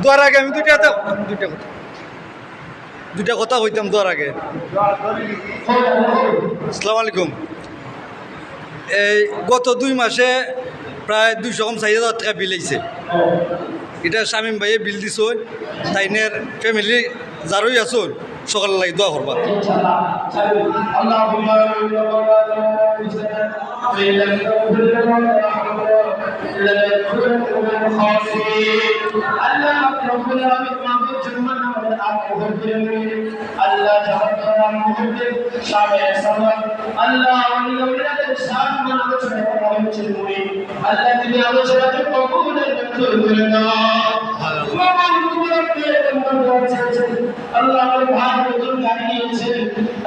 দোয়ার আগে আমি দুইটা কথা কইতাম দোয়ার আগে। আসসালামু আলাইকুম। এই গত 2 মাসে প্রায় 240,000 টাকা বিল আইছে। এটা শামীম ভাইয়ে বিল দিছ, তাইনের ফ্যামিলি যারই আসুন সকাল লাগে দোয়া করবা। আল্লাহ আমার ভাই নতুন গাড়ি নিয়েছেন,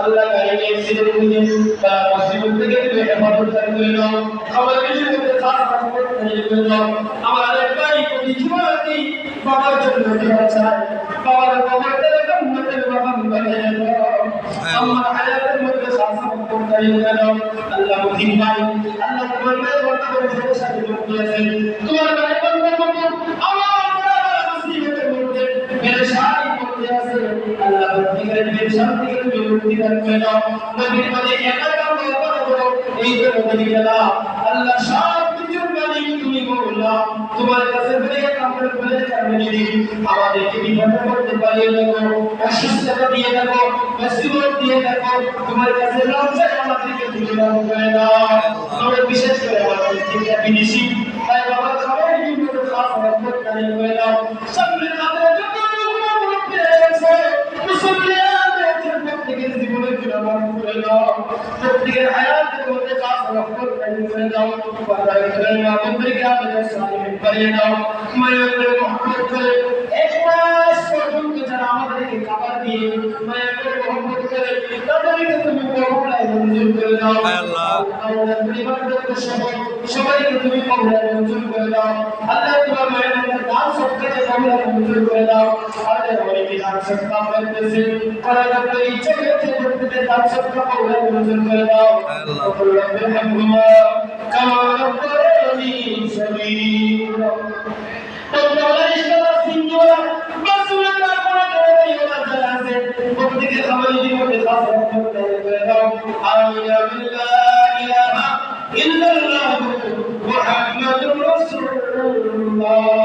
আল্লাহ গাড়ি নিয়েছেন তার মুসিবত থেকে তুমি হেফাজত করে নাও, আমার নিজের মধ্যে খাস রহমত করে নাও। আমার একটাই প্রতি জীবনে বাবার জন্য দোয়া চাই, বাবার কবরটা উম্মতের বাবা বানিয়ে দাও, আমার হায়াতের মধ্যে খাস রহমত করে নাও। আল্লাহ মুহিব ভাই, আল্লাহ তোমার মায়ের কথা বলে সাথে যোগ দিয়েছেন, তোমার মায়ের কথা বলে আমার মুসিবতের মধ্যে পেরেশানি করতে আছে, আল্লাহ প্রত্যেকের পেরেশানি থেকে মুক্তি দান করে দাও। নবীর মাঝে একাকার করো এই যে নবী গেলা, আল্লাহ সব কিছুর মালিক তুমি বললা, তোমার কাছে ফিরে আমরা ফিরে যাবে যদি আমাদেরকে বিপদ করতে পারিয়ে দেখো, অসুস্থতা দিয়ে দেখো, মুসিবত দিয়ে দেখো, তোমার কাছে লজ্জায় আমাদেরকে তুলে দাও করে দাও। আমরা বিশেষ করে আমাদেরকে বিদেশি তাই বাবা সবাই কিন্তু খাস রহমত করে দাও। সামনে আমাদের যত গুনাহগুলো ফিরে গেছে মুসলমানদের প্রত্যেকের জীবনের গুনাহ মাফ করে দাও, প্রত্যেকের হায়াতের মধ্যে খাস রহমত করে দাও। বান্দার করে আমাদেরকে আমাদের সালিম করে দাও, মায়া করে মহব্বত করে এক মাস পর্যন্ত যারা আমাদেরকে খাবার দিয়ে মায়া করে মহব্বত করে তাদেরকে তুমি কবুলায় মঞ্জুর করে দাও। আল্লাহ আমাদের পরিবারকে সবাইকে তুমি কবুলায় মঞ্জুর করে দাও। আল্লাহ তোমার মায়ের দান সবকে কবুলায় মঞ্জুর করে দাও। আমাদের অনেকে দান সবকা করতেছে, তারা তাদের ইচ্ছা করতে দান সবকা কবুলায় মঞ্জুর করে দাও। আল্লাহ কামা রব্বানি সগীরা তোমরা ইশারা সিনজোরা মাসুলতা করে দেওয়া যারা আছে প্রত্যেকে সবাই জীবনে খাস করতে দাও। আমিনা বিল্লাহ ইলাহা ইল্লাল্লাহ মুহাম্মাদুর রাসূলুল্লাহ।